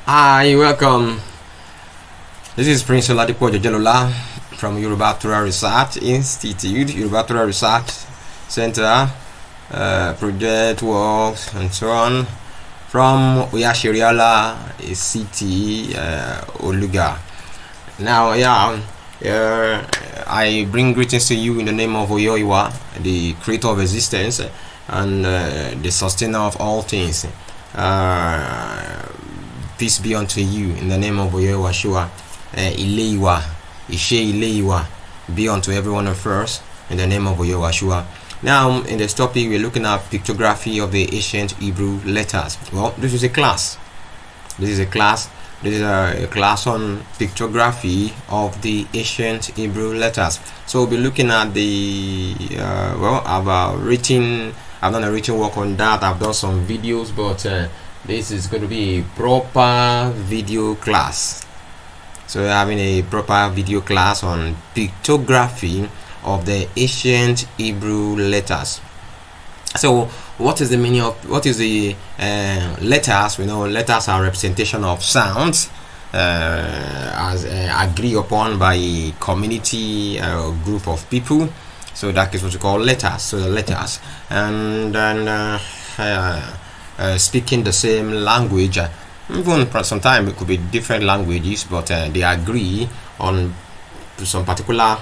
Hi, welcome. This is Prince Oladipo Jojelola from Yoruba Tura Research Institute, Yoruba Tura Research Center, project works and so on from Oyashiriala City, Oluga. Now, I bring greetings to you in the name of Oyoiwa, the creator of existence and the sustainer of all things. Peace be unto you in the name of Oyoiwa Shua, Ileiwa, Ishe Ileiwa, be unto every one of us in the name of Oyoiwa Shua. Now, in this topic, we're looking at pictography of the ancient Hebrew letters. Well, this is a class. This is a class on pictography of the ancient Hebrew letters. So we'll be looking at the I've done a written work on that. I've done some videos, but this is going to be a proper video class. So we're having a proper video class on pictography of the ancient Hebrew letters. So what is the meaning of letters? We know letters are representation of sounds as agreed upon by a community group of people. So that is what we call letters. So the letters, and then speaking the same language, even sometimes it could be different languages, but they agree on some particular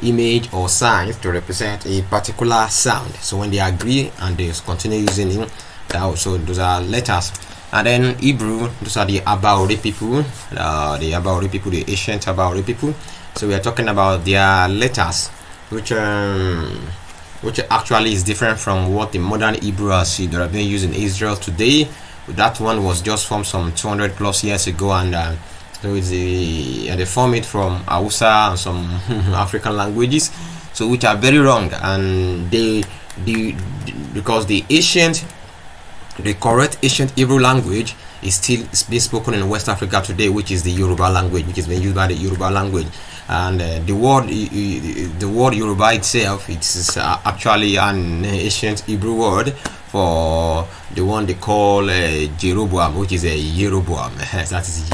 image or signs to represent a particular sound. So when they agree and they continue using it, so those are letters. And then Hebrew, those are the Abaori people, the ancient Abaori people. So we are talking about their letters, which actually is different from what the modern Hebrew that are being used in Israel today. That one was just formed some 200 plus years ago, and so they form it from Hausa and some African languages, so which are very wrong, and because the correct ancient Hebrew language is still being spoken in West Africa today, which is the Yoruba language, which is being used by the Yoruba language. And the word Yoruba itself, it's actually an ancient Hebrew word for the one they call Jeroboam, which is a Yeroboam. That is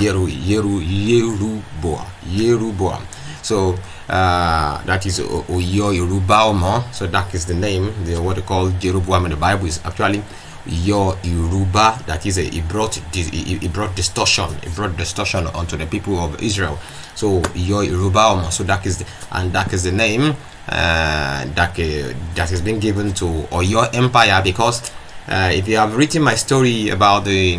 Yeroboam. So that is Yoruba. So that is the name. What they call Jeroboam in the Bible is actually Yoruba. That is it brought distortion onto the people of Israel. So Yoruba. So that is the name that has been given to Oyo Empire, because if you have written my story about the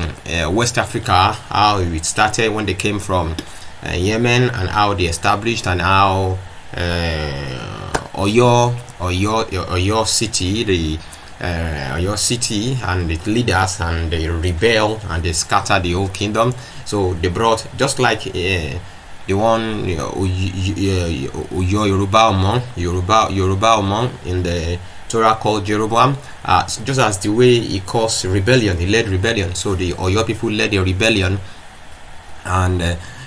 West Africa, how it started when they came from Yemen, and how they established, and how Oyo City, Oyo City and its leaders, and they rebel and they scatter the whole kingdom. So they brought, just like the one Yoruba in the Torah called Jeroboam, just as the way he caused rebellion, he led rebellion. So the Oyo people led the rebellion, and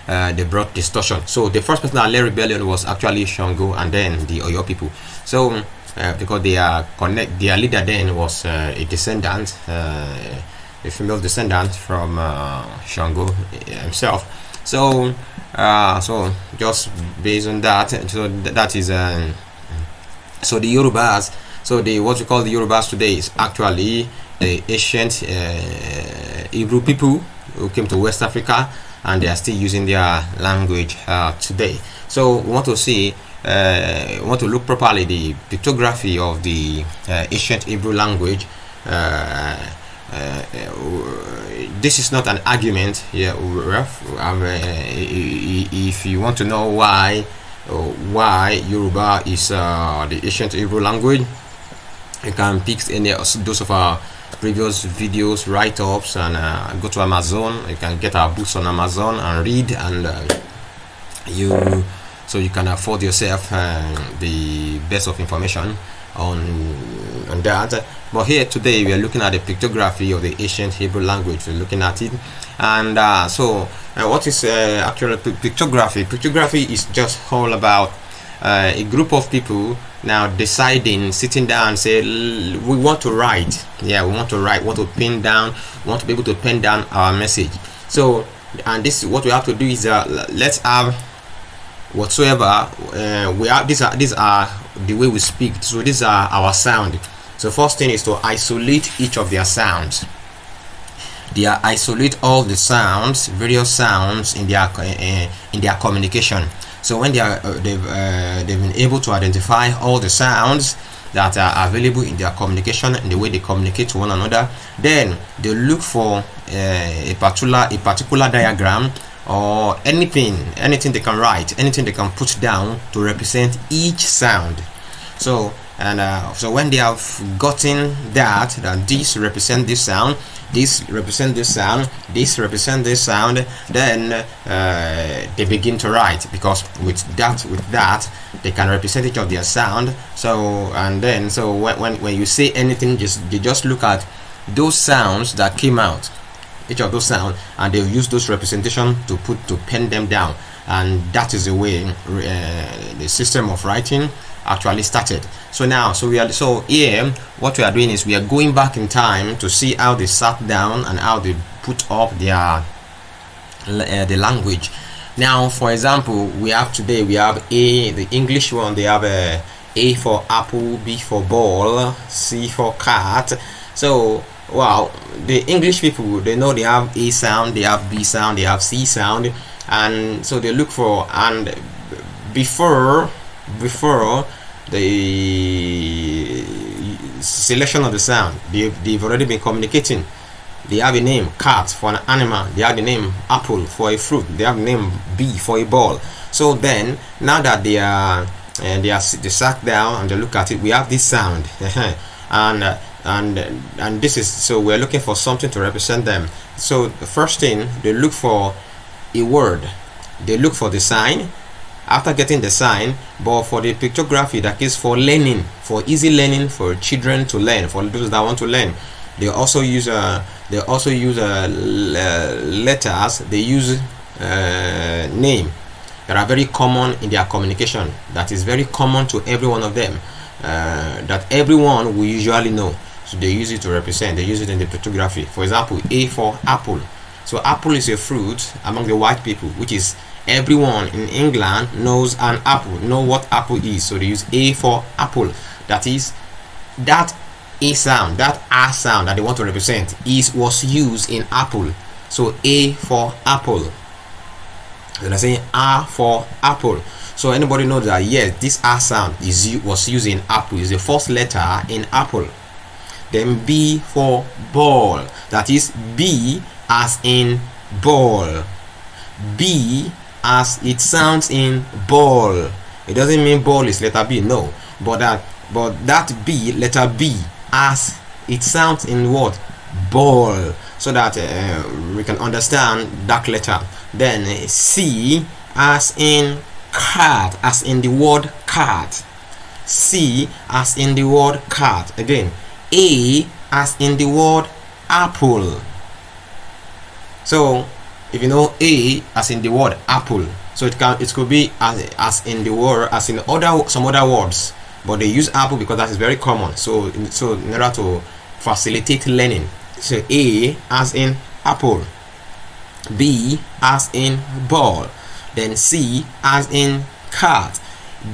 they brought distortion. So the first person that led rebellion was actually Shango, and then the Oyo people. So because their leader then was a descendant, a female descendant from Shango himself. So just based on that, so that is so the Yorubas. So what we call the Yorubas today is actually the ancient Hebrew people who came to West Africa, and they are still using their language today. So we want to see. We want to look properly the pictography of the ancient Hebrew language. This is not an argument here. If you want to know why Yoruba is the ancient Hebrew language, you can pick any of those of our previous videos, write-ups, and go to Amazon. You can get our books on Amazon and read, and so you can afford yourself the best of information on that. But here today we are looking at the pictography of the ancient Hebrew language. We're looking at it, and what is actual pictography? Pictography is just all about a group of people now deciding, sitting down and say, we want to write, we want to write, want to pin down, want to be able to pen down our message. So, and this what we have to do is let's have whatsoever we have. These are the way we speak. So these are our sound. So first thing is to isolate each of their sounds. They isolate all the sounds, various sounds in their communication. So when they've been able to identify all the sounds that are available in their communication and the way they communicate to one another, then they look for a particular diagram or anything they can write, anything they can put down to represent each sound. So so when they have gotten that this represent this sound, this represent this sound, this represent this sound, then they begin to write, because with that they can represent each of their sound. So so when you say anything, you just look at those sounds that came out, each of those sounds, and they'll use those representation to pen them down. And that is the way the system of writing actually started. So now, so here what we are doing is we are going back in time to see how they sat down and how they put up their the language. Now, for example, we have the English one. They have A for apple, B for ball, C for cat. So wow, the English people, they know they have A sound, they have B sound, they have C sound, and so they look for, and before the selection of the sound, they've already been communicating. They have a name cat for an animal, they have the name apple for a fruit, they have the name B for a ball. So then, now that they sat down and they look at it, we have this sound and this is, so we're looking for something to represent them. So the first thing, they look for a word, they look for the sign. After getting the sign, but for the pictography, that is for learning, for easy learning, for children to learn, for those that want to learn, they also use letters. They use name that are very common in their communication. That is very common to every one of them. That everyone will usually know. So they use it to represent. They use it in the pictography. For example, A for apple. So apple is a fruit among the white people, which is everyone in England knows an apple, know what apple is. So they use A for apple. That is, that A sound, that R sound that they want to represent was used in apple. So A for apple. Then I say R for apple. So anybody knows that yes, this R sound was used in apple, is the first letter in apple. Then B for ball. That is B as in ball. B as it sounds in ball. It doesn't mean ball is letter B, no. But that B, letter B, as it sounds in what? Ball. So that we can understand that letter. Then C as in cat, as in the word cat. C as in the word cat. Again, A as in the word apple. So if you know A as in the word apple, so it could be as in the word, as in some other words, but they use apple because that is very common. So in order to facilitate learning, so A as in apple, B as in ball, then C as in cat,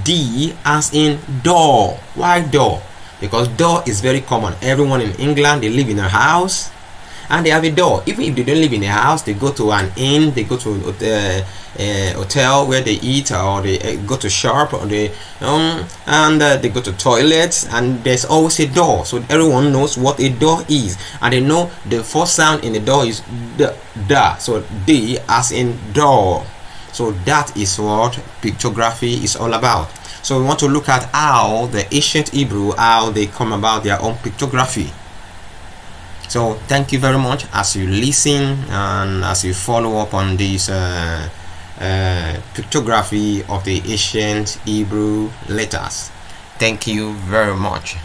D as in door. Why door? Because door is very common. Everyone in England, they live in a house and they have a door. Even if they don't live in a house, they go to an inn, they go to a hotel where they eat, or they go to shop, or they go to toilets, and there's always a door. So everyone knows what a door is, and they know the first sound in the door is da. So D as in door. So that is what pictography is all about. So we want to look at how the ancient Hebrew, how they come about their own pictography. So thank you very much as you listen and as you follow up on this pictography of the ancient Hebrew letters. Thank you very much.